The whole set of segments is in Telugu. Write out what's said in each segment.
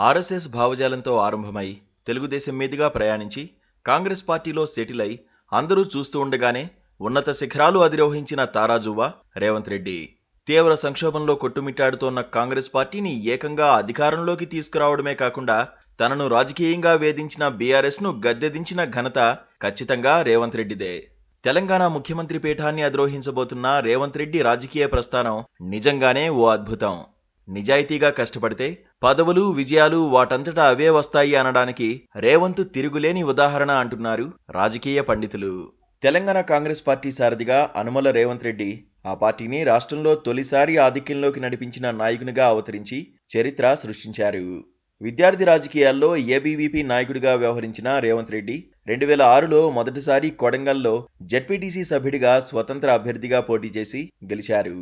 ఆర్ఎస్ఎస్ భావజాలంతో ఆరంభమై తెలుగుదేశం మీదుగా ప్రయాణించి కాంగ్రెస్ పార్టీలో సెటిల్ అయి అందరూ చూస్తూ ఉండగానే ఉన్నత శిఖరాలు అధిరోహించిన తారాజువ్వ రేవంత్ రెడ్డి. తీవ్ర సంక్షోభంలో కొట్టుమిట్టాడుతోన్న కాంగ్రెస్ పార్టీని ఏకంగా అధికారంలోకి తీసుకురావడమే కాకుండా తనను రాజకీయంగా వేధించిన బీఆర్ఎస్ను గద్దెదించిన ఘనత ఖచ్చితంగా రేవంత్ రెడ్డిదే. తెలంగాణ ముఖ్యమంత్రి పీఠాన్ని అధిరోహించబోతున్న రేవంత్ రెడ్డి రాజకీయ ప్రస్థానం నిజంగానే ఓ అద్భుతం. నిజాయితీగా కష్టపడితే పదవులు విజయాలు వాటంతటా అవే వస్తాయి అనడానికి రేవంత్ తిరుగులేని ఉదాహరణ అంటున్నారు రాజకీయ పండితులు. తెలంగాణ కాంగ్రెస్ పార్టీ సారథిగా అనుమల రేవంత్ రెడ్డి ఆ పార్టీని రాష్ట్రంలో తొలిసారి ఆధిక్యంలోకి నడిపించిన నాయకునిగా అవతరించి చరిత్ర సృష్టించారు. విద్యార్థి రాజకీయాల్లో ఏబీవీపీ నాయకుడిగా వ్యవహరించిన రేవంత్ రెడ్డి 2006లో మొదటిసారి కొడంగల్లో జెడ్పీటీసీ సభ్యుడిగా స్వతంత్ర అభ్యర్థిగా పోటీ చేసి గెలిచారు.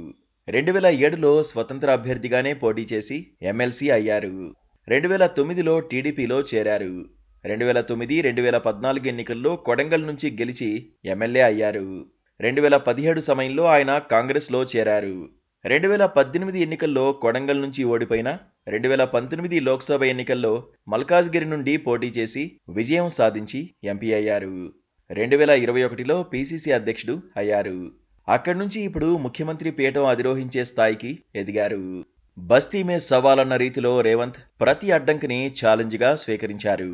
2007లో స్వతంత్ర అభ్యర్థిగానే పోటీ చేసి ఎమ్మెల్సీ అయ్యారు. 2009లో టీడీపీలో చేరారు. 2009-2014 ఎన్నికల్లో కొడంగల్ నుంచి గెలిచి ఎమ్మెల్యే అయ్యారు. 2017 సమయంలో ఆయన కాంగ్రెస్లో చేరారు. 2018 ఎన్నికల్లో కొడంగల్ నుంచి ఓడిపోయిన 2019 లోక్సభ ఎన్నికల్లో మల్కాజ్గిరి నుండి పోటీ చేసి విజయం సాధించి ఎంపీ అయ్యారు. 2021లో పీసీసీ అధ్యక్షుడు అయ్యారు. అక్కడి నుంచి ఇప్పుడు ముఖ్యమంత్రి పీఠం అధిరోహించే స్థాయికి ఎదిగారు. బస్తీ మే సవాల్ అన్న రీతిలో రేవంత్ ప్రతి అడ్డంకిని ఛాలెంజ్గా స్వీకరించారు.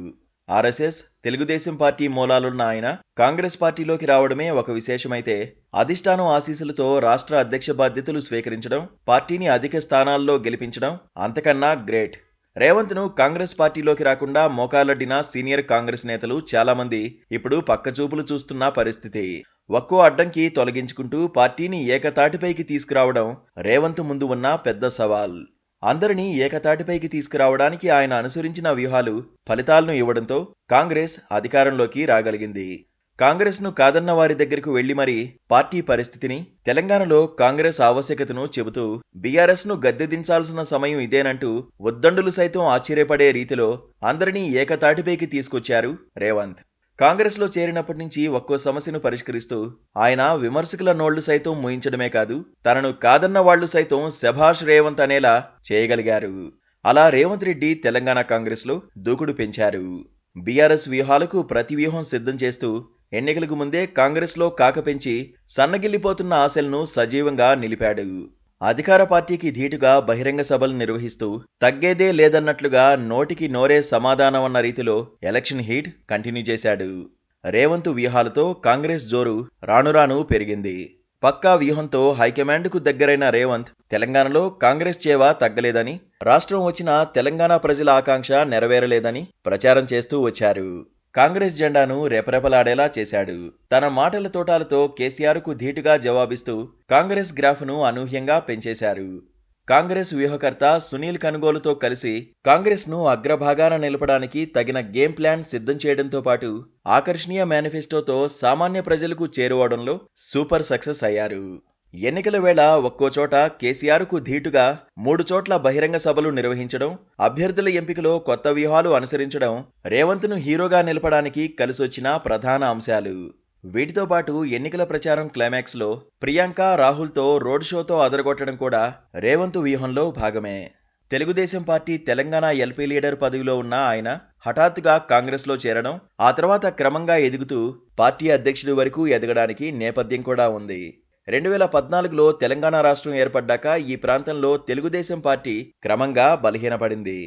ఆర్ఎస్ఎస్, తెలుగుదేశం పార్టీ మూలాలున్న ఆయన కాంగ్రెస్ పార్టీలోకి రావడమే ఒక విశేషమైతే అధిష్టానం ఆశీస్సులతో రాష్ట్ర అధ్యక్ష బాధ్యతలు స్వీకరించడం, పార్టీని అధిక స్థానాల్లో గెలిపించడం అంతకన్నా గ్రేట్. రేవంత్ను కాంగ్రెస్ పార్టీలోకి రాకుండా మోకాలడ్డిన సీనియర్ కాంగ్రెస్ నేతలు చాలామంది ఇప్పుడు పక్కచూపులు చూస్తున్న పరిస్థితి. ఒక్కో అడ్డంకి తొలగించుకుంటూ పార్టీని ఏకతాటిపైకి తీసుకురావడం రేవంత్ ముందు ఉన్న పెద్ద సవాల్. అందరినీ ఏకతాటిపైకి తీసుకురావడానికి ఆయన అనుసరించిన వ్యూహాలు ఫలితాలను ఇవ్వడంతో కాంగ్రెస్ అధికారంలోకి రాగలిగింది. కాంగ్రెస్ను కాదన్న వారి దగ్గరకు వెళ్లి మరీ పార్టీ పరిస్థితిని, తెలంగాణలో కాంగ్రెస్ ఆవశ్యకతను చెబుతూ బీఆర్ఎస్ను గద్దెదించాల్సిన సమయం ఇదేనంటూ ఉద్దండులు సైతం ఆశ్చర్యపడే రీతిలో అందరినీ ఏకతాటిపైకి తీసుకొచ్చారు రేవంత్. కాంగ్రెస్లో చేరినప్పటి నుంచి ఒక్కో సమస్యను పరిష్కరిస్తూ ఆయన విమర్శకుల నోళ్లు సైతం మూయించడమే కాదు, తనను కాదన్న వాళ్లు సైతం శభాష్ రేవంత్ అనేలా చేయగలిగారు. అలా రేవంత్ రెడ్డి తెలంగాణ కాంగ్రెస్లో దూకుడు పెంచారు. బీఆర్ఎస్ వ్యూహాలకు ప్రతి వ్యూహం సిద్ధం చేస్తూ ఎన్నికలకు ముందే కాంగ్రెస్లో కాకపెంచి సన్నగిల్లిపోతున్న ఆశలను సజీవంగా నిలిపాడు. అధికార పార్టీకి ధీటుగా బహిరంగ సభలు నిర్వహిస్తూ తగ్గేదే లేదన్నట్లుగా నోటికి నోరే సమాధానమన్న రీతిలో ఎలక్షన్ హీట్ కంటిన్యూ చేశాడు. రేవంత్ వ్యూహాలతో కాంగ్రెస్ జోరు రానురాను పెరిగింది. పక్కా వ్యూహంతో హైకమాండ్కు దగ్గరైన రేవంత్ తెలంగాణలో కాంగ్రెస్ చేవ తగ్గలేదని, రాష్ట్రం వచ్చిన తెలంగాణ ప్రజల ఆకాంక్ష నెరవేరలేదని ప్రచారం చేస్తూ వచ్చారు. కాంగ్రెస్ జెండాను రెపరెపలాడేలా చేశాడు. తన మాటల తోటాలతో కేసీఆర్కు ధీటుగా జవాబిస్తూ కాంగ్రెస్ గ్రాఫ్ను అనూహ్యంగా పెంచేశారు. కాంగ్రెస్ వ్యూహకర్త సునీల్ కనుగోలుతో కలిసి కాంగ్రెస్ను అగ్రభాగాన నిలపడానికి తగిన గేమ్ ప్లాన్ సిద్ధం చేయడంతో పాటు ఆకర్షణీయ మేనిఫెస్టోతో సామాన్య ప్రజలకు చేరువడంలో సూపర్ సక్సెస్ అయ్యారు. ఎన్నికల వేళ ఒక్కో చోట కేసీఆర్కు ధీటుగా 3 చోట్ల బహిరంగ సభలు నిర్వహించడం, అభ్యర్థుల ఎంపికలో కొత్త వ్యూహాలు అనుసరించడం రేవంత్ను హీరోగా నిలపడానికి కలిసొచ్చిన ప్రధాన అంశాలు. వీటితో పాటు ఎన్నికల ప్రచారం క్లైమాక్స్లో ప్రియాంక, రాహుల్తో రోడ్ షోతో అదరగొట్టడం కూడా రేవంత్ వ్యూహంలో భాగమే. Telugu Desam party Telangana LP leader పదవిలో ఉన్న ఆయన హఠాత్తుగా కాంగ్రెస్లో చేరడం, ఆ తర్వాత క్రమంగా ఎదుగుతూ పార్టీ అధ్యక్షుడి వరకు ఎదగడానికి నేపథ్యం కూడా ఉంది. 2014లో తెలంగాణ రాష్ట్రం ఏర్పడ్డాక ఈ ప్రాంతంలో తెలుగుదేశం పార్టీ క్రమంగా బలహీనపడింది.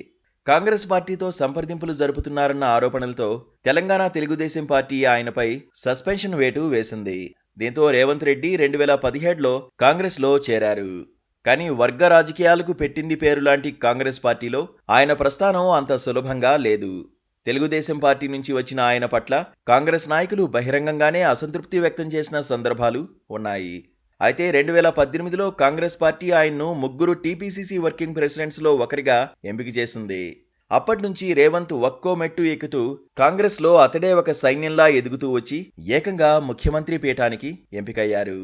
కాంగ్రెస్ పార్టీతో సంప్రదింపులు జరుపుతున్నారన్న ఆరోపణలతో తెలంగాణ తెలుగుదేశం పార్టీ ఆయనపై సస్పెన్షన్ వేటు వేసింది. దీంతో రేవంత్ రెడ్డి 2017లో కాంగ్రెస్లో చేరారు. కానీ వర్గ రాజకీయాలకు పెట్టింది పేరు లాంటి కాంగ్రెస్ పార్టీలో ఆయన ప్రస్థానం అంత సులభంగా లేదు. తెలుగుదేశం పార్టీ నుంచి వచ్చిన ఆయన పట్ల కాంగ్రెస్ నాయకులు బహిరంగంగానే అసంతృప్తి వ్యక్తం చేసిన సందర్భాలు ఉన్నాయి. అయితే 2018లో కాంగ్రెస్ పార్టీ ఆయన్ను 3 టీపీసీసీ వర్కింగ్ ప్రెసిడెంట్స్లో ఒకరిగా ఎంపిక చేసింది. అప్పటి నుంచి రేవంత్ ఒక్కో మెట్టు ఎక్కుతూ కాంగ్రెస్లో అతడే ఒక సైన్యంలా ఎదుగుతూ వచ్చి ఏకంగా ముఖ్యమంత్రి పీఠానికి ఎంపికయ్యారు.